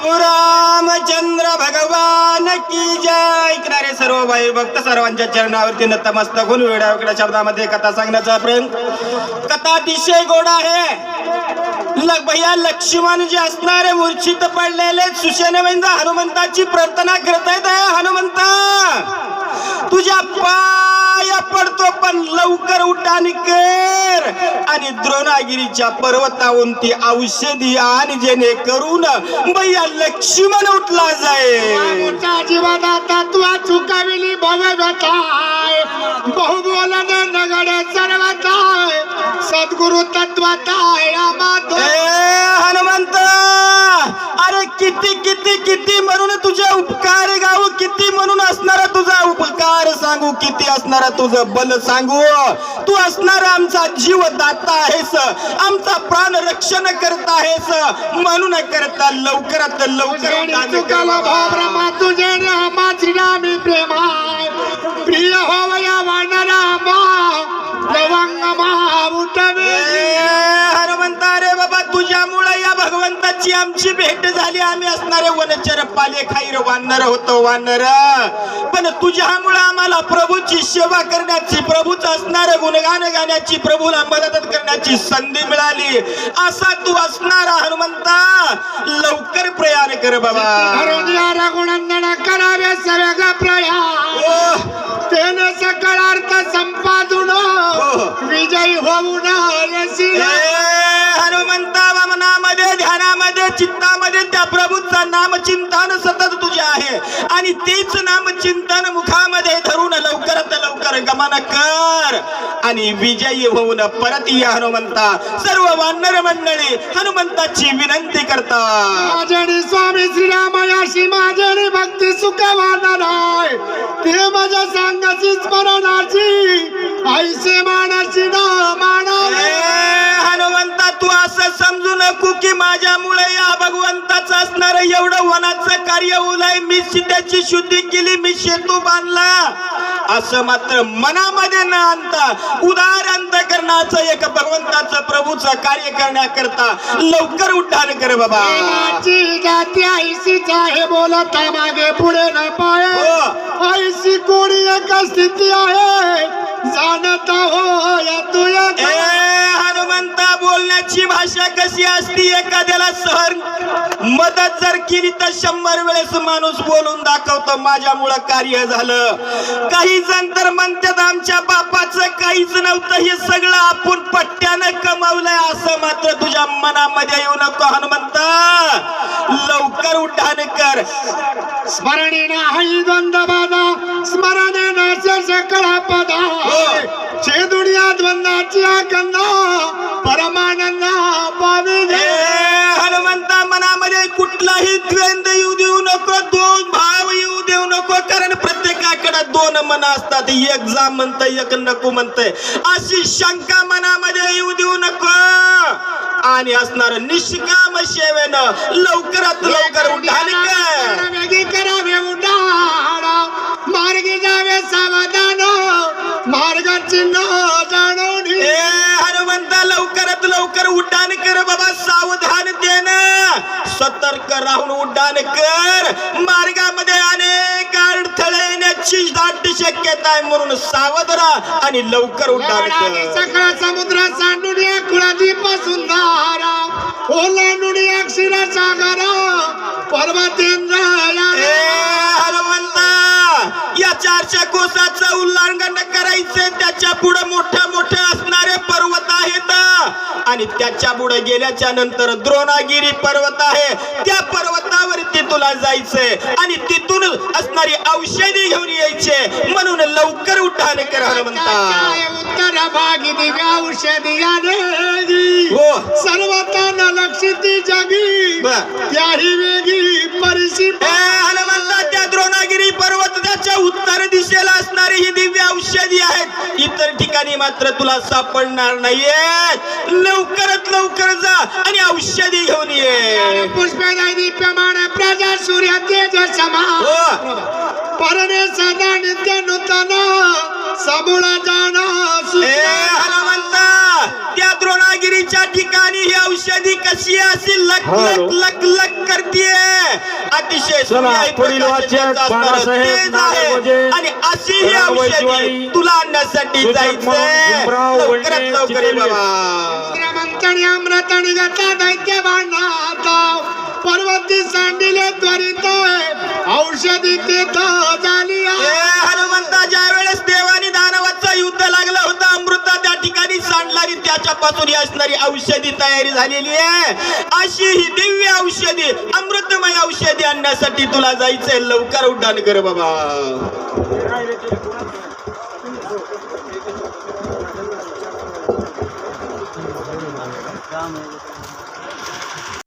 प्रभु रामचंद्र भगवान की जय। ऐकणारे सर्व भाई भक्त सर्वांच्या चरणावरती नतमस्तक होऊन वेळा शब्दामध्ये कथा सांगण्याचा प्रयत्न। कथा अतिशय गोड आहे। भैया लक्ष्मण जे असणारे मूर्छित पडलेले सुशेनवेंद्र हनुमंताची प्रार्थना करतायत। हनुमंता तुझ्या पाया पडतो पण लवकर उठान कर आणि द्रोणागिरीच्या पर्वतावरून ती औषधी आण जेणेकरून भैया लक्ष्मण उठला जाय। जीवना तत्वा चुकाविली भवगताय बहुबोलन नगडे सर्वताय सद्गुरु तत्वताय हनुमंत अरे किती किती किती म्हणून तुझे उपकार गाऊ, किती म्हणून असणारा तुझा उपकार सांगू, किती असणारा तुझं बल सांगू। तू असणारा आमचा जीवदाता आहेस, आमचा प्राण रक्षण करता आहेस, म्हणून करता लवकरात लवकर तुकाला भावरमा तुझे रामा श्रीरामी प्रेमाय प्रिय होवया वानरामा लवंग मा उठवे। हनुमंता रे बाबा तुझ्यामुळे या भगवंताची आमची भेट झाली। आम्ही असणारे वनचर पाले खाईर वानर होतो वानर, पण तुझ्यामुळे आम्हाला प्रभूची सेवा करण्याची, प्रभूचं असणारे गुणगान गाण्याची, प्रभूला मदत करण्याची संधी मिळाली। असा तू असणारा हनुमंता लवकर प्रयाण कर बाबा। गुणंदन करावे सगळा प्रयाण तेने सकळ अर्थ संपादून विजयी होऊन हनुमंता मनामध्ये ध्यानामध्ये चित्तामध्ये त्या प्रभूचं नाम चिंतन सतत तुझे आहे आणि तेच नाम चिंतन मुखामध्ये धरून लवकरात लवकर गमन कर आणि विजयी होऊन परत या। हनुमंता सर्व वानर मंडळी हनुमंताची विनंती करतात। माझे स्वामी श्रीरामयाशी माझे भक्ती सुख वानराय ते माझ्या सांगाची स्मरणाची ऐसे मानाची ना मानावे। हनुमंता तू असं समजू नको की माझ्यामुळे या भगवंताचं असणार एवढं वनाचं कार्य होलंय, मी त्याची शुद्धी केली, मी सेतू बांधला, असं मात्र मनामध्ये न आणता उदार अंतकरणाचं एक भगवंताचं प्रभूचं कार्य करण्याकरता लवकर उड्डाण कर बाबा। जाती ऐशीच आहे बोलता मागे पुढे न पाय ऐशी कोणी एक स्थिती आहे जाणता हो या तुया। हनुमंता बोलण्याची भाषा कशी असती, एखाद्याला सहन मदत जर केली तर 100 वेळेस माणूस बोलून दाखवतो माझ्यामुळे कार्य झालं। काही जण तर म्हणतात आमच्या बापाचं काहीच नव्हतं, हे सगळं आपण पट्ट्यानं कमावलंय, असं मात्र तुझ्या मनामध्ये येऊ नको। हनुमंता लवकर उड्डाण कर। स्मरणेना हई द्वंद्व बाधा स्मरणेना सकळा पदा छे दुनिया द्वंद्वाची आकंदा परमानंदा पावे। हनुमंता मनामध्ये कुठलाही द्वंद्व येऊ देऊ नको, दोन भाव येऊ देऊ नको, कारण प्रत्येकाकडे दोन मन असतात, एक जा म्हणतंय एक नको म्हणतंय, अशी शंका मनामध्ये येऊ देऊ नको आणि असणार निष्काम सेवेनं लवकरात लवकर उड्डाण कर। करावे उड्डाण मार्गी जावे सावधान मार्गाची न जाणवणी। हनुमंता लवकरात लवकर उड्डाण कर बाबा, सावधान देणं सतर्क राहून उड्डाण कर। मार्गामध्ये अनेक अडथळे येण्याची दाट शक्यता आहे, म्हणून सावध राहा आणि लवकर उड्डाण कर। सगळा समुद्र सांडून या कुळादीपासून धारा ओलांडून या क्षीरसागरा पर्वतेंद्र। हनुमंता या 400 कोसाचं उल्लंघन करायचं, त्याच्या पुढे मोठे मोठे असणारे पर्वत आहेत आणि त्याच्या पुढे गेल्याच्या नंतर द्रोणागिरी पर्वत आहे, त्या पर्वतावरती तुला जायचंय आणि तिथून असणारी औषधी घेऊन यायचे, म्हणून लवकर उड्डाण कर। हनुमंता उत्तर भागी दिव्या औषधी हो सर्वताना लक्षिती जगी त्याही वेगी परिस्थिती। हनुमंता त्या द्रोणागिरी पर्वत त्याच्या उत्तर दिशेला असणारी ही दिव्य औषधी आहेत, इतर ठिकाणी मात्र तुला सापडणार नाहीये। लवकरात लवकर जा आणि औषधी घेऊन ये। पुष्पदाय दीप्यमान प्रजा सूर्य तेज समान परणे सदा नित्य नूतन सबुळा जाणा। हनुमंता त्या द्रोणागिरीच्या ठिकाणी ही औषधी कशी अशी लक लक लक लक करतीये. अतिशय चला, सुरेख पुढील प्रकारचे वाचक त्यांचं बाळासाहेब तेज आहे. नागोजे, आणि अशी ही औषधी वैजवाई, तुला आणण्यासाठी सूचक जायचंय. भीमराव लवकरात वंडे, लवकर ये चिखली. बाबा. मंथनी अमृतानी गता दैत्य भांडा पर्वती सांडिले त्वरित औषधी तेथ झाली ए हनुमंता, ज्या वेळेस देवानी दानवाचं युद्ध लागलं होतं, अमृत त्या ठिकाणी सांडणारी त्याच्यापासून ही असणारी औषधी तयारी झालेली आहे. अशी ही दिव्य औषधी, अमृतमय औषधी आणण्यासाठी तुला जायचंय. लवकर उड्डाण कर बाबा.